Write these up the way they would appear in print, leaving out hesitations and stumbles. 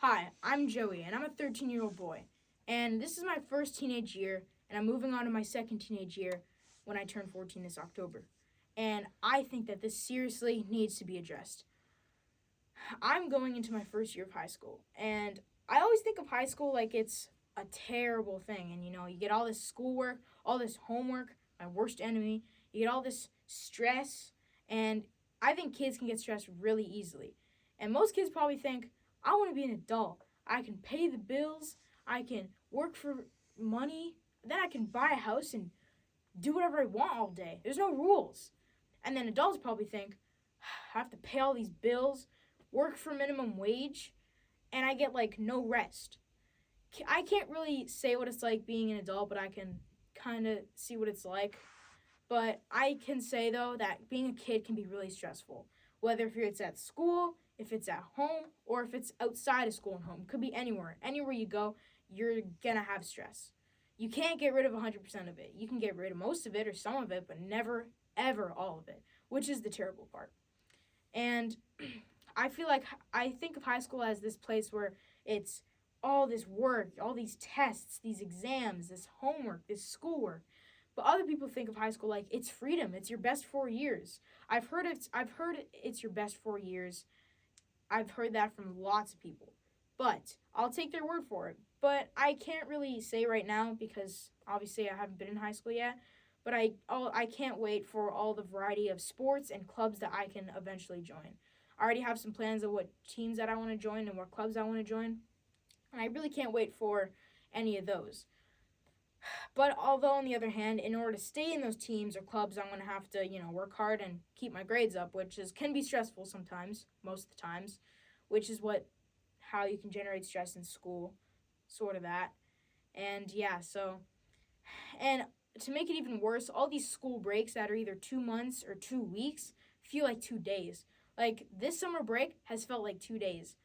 Hi, I'm Joey, and I'm a 13-year-old boy. And this is my first teenage year, and I'm moving on to my second teenage year when I turn 14 this October. And I think that this seriously needs to be addressed. I'm going into my first year of high school, and I always think of high school like it's a terrible thing. And you get all this schoolwork, all this homework, my worst enemy. You get all this stress, and I think kids can get stressed really easily. And most kids probably think, I want to be an adult. I can pay the bills, I can work for money, then I can buy a house and do whatever I want all day. There's no rules. And then adults probably think, I have to pay all these bills, work for minimum wage, and I get like no rest. I can't really say what it's like being an adult, but I can kind of see what it's like. But I can say though that being a kid can be really stressful. Whether if it's at school, if it's at home, or if it's outside of school and home. It could be anywhere. Anywhere you go, you're gonna have stress. You can't get rid of 100% of it. You can get rid of most of it or some of it, but never, ever all of it, which is the terrible part. And I think of high school as this place where it's all this work, all these tests, these exams, this homework, this schoolwork. But other people think of high school like it's freedom. It's your best 4 years. I've heard it's your best 4 years. I've heard that from lots of people. But I'll take their word for it. But I can't really say right now because obviously I haven't been in high school yet. But I can't wait for all the variety of sports and clubs that I can eventually join. I already have some plans of what teams that I want to join and what clubs I want to join. And I really can't wait for any of those. But although on the other hand, in order to stay in those teams or clubs, I'm gonna have to, work hard and keep my grades up, which is can be stressful sometimes, most of the times, which is what how you can generate stress in school, sort of that. And yeah, so and to make it even worse, all these school breaks that are either 2 months or 2 weeks feel like 2 days. Like this summer break has felt like 2 days.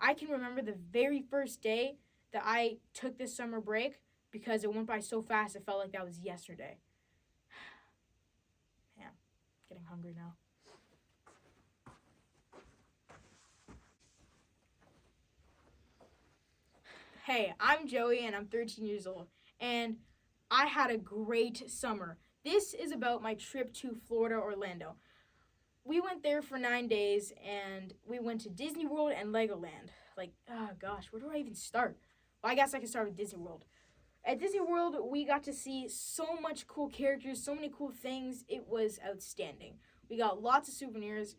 I can remember the very first day that I took this summer break because it went by so fast it felt like that was yesterday. Yeah, getting hungry now. Hey, I'm Joey and I'm 13 years old and I had a great summer. This is about my trip to Florida, Orlando. We went there for 9 days and we went to Disney World and Legoland. Like, oh gosh, where do I even start? Well, I guess I can start with Disney World. At Disney World, we got to see so much cool characters, so many cool things. It was outstanding. We got lots of souvenirs.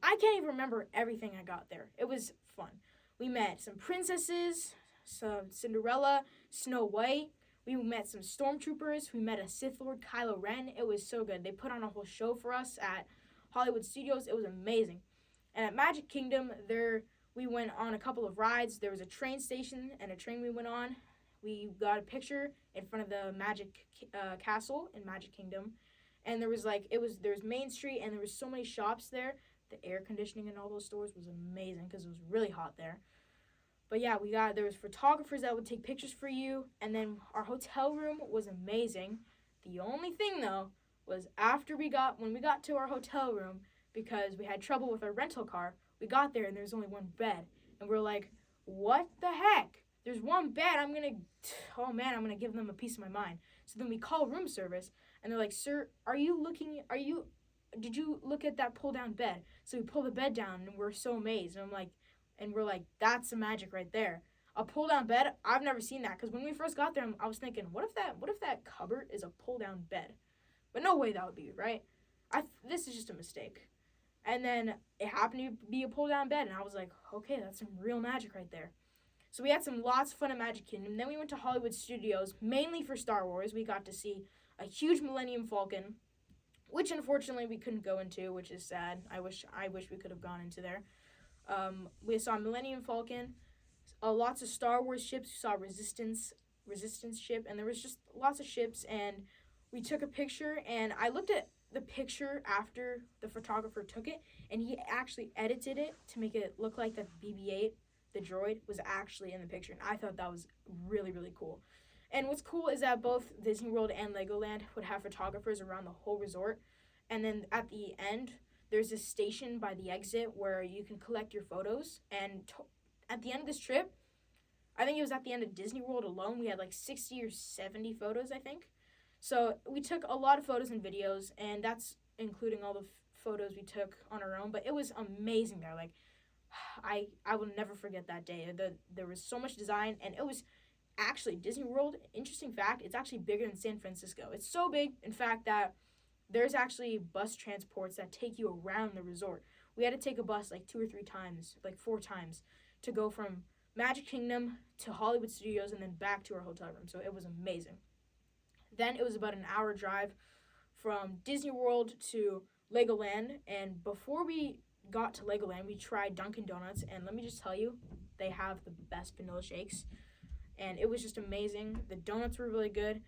I can't even remember everything I got there. It was fun. We met some princesses, some Cinderella, Snow White. We met some stormtroopers. We met a Sith Lord, Kylo Ren. It was so good. They put on a whole show for us at Hollywood Studios. It was amazing. And at Magic Kingdom, we went on a couple of rides. There was a train station and a train we went on. We got a picture in front of the Magic Castle in Magic Kingdom, and there's Main Street, and there was so many shops there. The air conditioning in all those stores was amazing because it was really hot there. But yeah, there was photographers that would take pictures for you, and then our hotel room was amazing. The only thing though was when we got to our hotel room because we had trouble with our rental car. We got there and there was only one bed, and we're like, what the heck? There's one bed. Oh man, I'm gonna give them a piece of my mind. So then we call room service, and they're like, "Sir, did you look at that pull down bed?" So we pull the bed down, and we're so amazed. And we're like, "That's the magic right there." A pull down bed. I've never seen that because when we first got there, I was thinking, what if that cupboard is a pull down bed? But no way that would be right. This is just a mistake. And then it happened to be a pull down bed, and I was like, okay, that's some real magic right there. So we had some lots of fun at Magic Kingdom. Then we went to Hollywood Studios, mainly for Star Wars. We got to see a huge Millennium Falcon, which unfortunately we couldn't go into, which is sad. I wish we could have gone into there. We saw Millennium Falcon, lots of Star Wars ships. We saw Resistance ship, and there was just lots of ships. And we took a picture, and I looked at the picture after the photographer took it, and he actually edited it to make it look like the BB-8. The droid was actually in the picture, and I thought that was really, really cool. And what's cool is that both Disney World and Legoland would have photographers around the whole resort. And then at the end, there's this station by the exit where you can collect your photos. And at the end of this trip, I think it was at the end of Disney World alone. We had like 60 or 70 photos, I think. So we took a lot of photos and videos, and that's including all the photos we took on our own. But it was amazing there. Like I will never forget that day. There was so much design, and it was actually Disney World. Interesting fact: it's actually bigger than San Francisco. It's so big, in fact, that there's actually bus transports that take you around the resort. We had to take a bus like 2 or 3 times, like 4 times, to go from Magic Kingdom to Hollywood Studios and then back to our hotel room. So it was amazing. Then it was about an hour drive from Disney World to Legoland. And before we got to Legoland, we tried Dunkin' Donuts. And let me just tell you, they have the best vanilla shakes. And it was just amazing. The donuts were really good.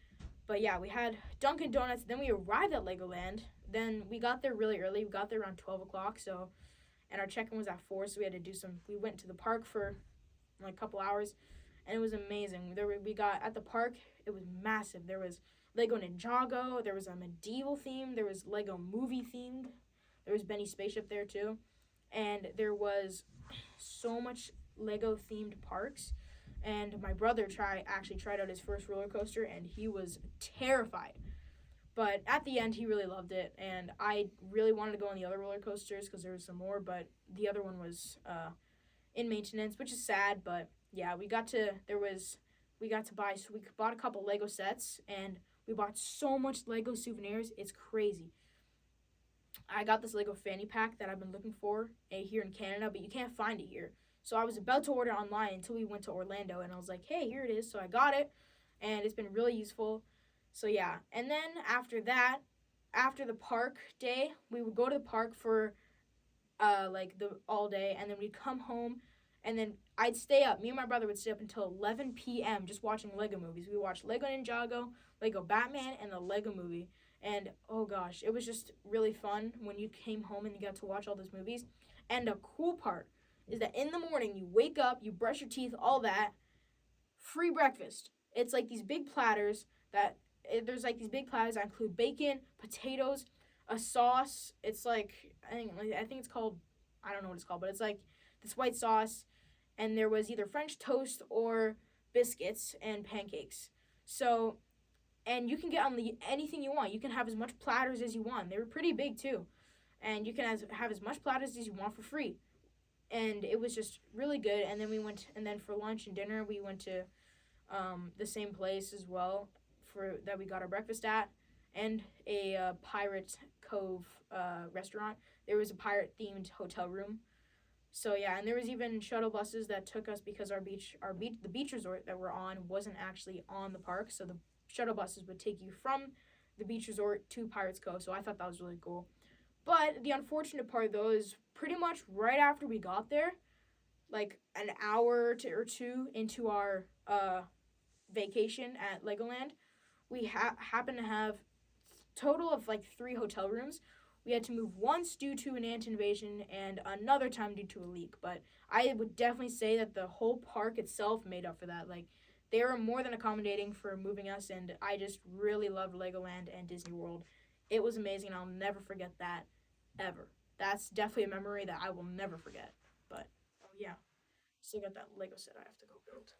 But yeah, we had Dunkin' Donuts. Then we arrived at Legoland. Then we got there really early. We got there around 12 o'clock. So, and our check-in was at 4. So we had to do some, we went to the park for like a couple hours. And it was amazing. We got at the park, it was massive. There was Lego Ninjago. There was a medieval theme. There was Lego movie themed. There was Benny Spaceship there too. And there was so much Lego themed parks. And my brother actually tried out his first roller coaster, and he was terrified. But at the end, he really loved it, and I really wanted to go on the other roller coasters because there was some more, but the other one was in maintenance, which is sad. But yeah, we got to buy. So we bought a couple Lego sets, and we bought so much Lego souvenirs. It's crazy. I got this Lego fanny pack that I've been looking for here in Canada, but you can't find it here. So I was about to order online until we went to Orlando, and I was like, hey, here it is. So I got it, and it's been really useful. So yeah, and then after that, after the park day, we would go to the park for like the all day, and then we'd come home, and then I'd stay up. Me and my brother would stay up until 11 p.m. just watching Lego movies. We watched Lego Ninjago, Lego Batman, and the Lego Movie. And oh gosh, it was just really fun when you came home and you got to watch all those movies. And the cool part is that in the morning you wake up, you brush your teeth, all that, free breakfast. It's like these big platters that there's like these big platters that include bacon, potatoes, a sauce. It's like I think it's called, I don't know what it's called, but it's like this white sauce, and there was either French toast or biscuits and pancakes. So, and you can get on the anything you want. You can have as much platters as you want. They were pretty big too, and you can have as much platters as you want for free. And it was just really good. And then we went, and then for lunch and dinner we went to the same place as well for that we got our breakfast at, and a Pirate Cove restaurant. There was a pirate themed hotel room. So yeah, and there was even shuttle buses that took us because the beach resort that we're on wasn't actually on the park. So the shuttle buses would take you from the beach resort to Pirates Cove. So I thought that was really cool. But the unfortunate part though is pretty much right after we got there, like an hour or two into our vacation at Legoland, we happened to have total of like 3 hotel rooms. We had to move once due to an ant invasion and another time due to a leak. But I would definitely say that the whole park itself made up for that. Like, they were more than accommodating for moving us, and I just really loved Legoland and Disney World. It was amazing, and I'll never forget that, ever. That's definitely a memory that I will never forget. But, oh yeah, still got that Lego set I have to go build.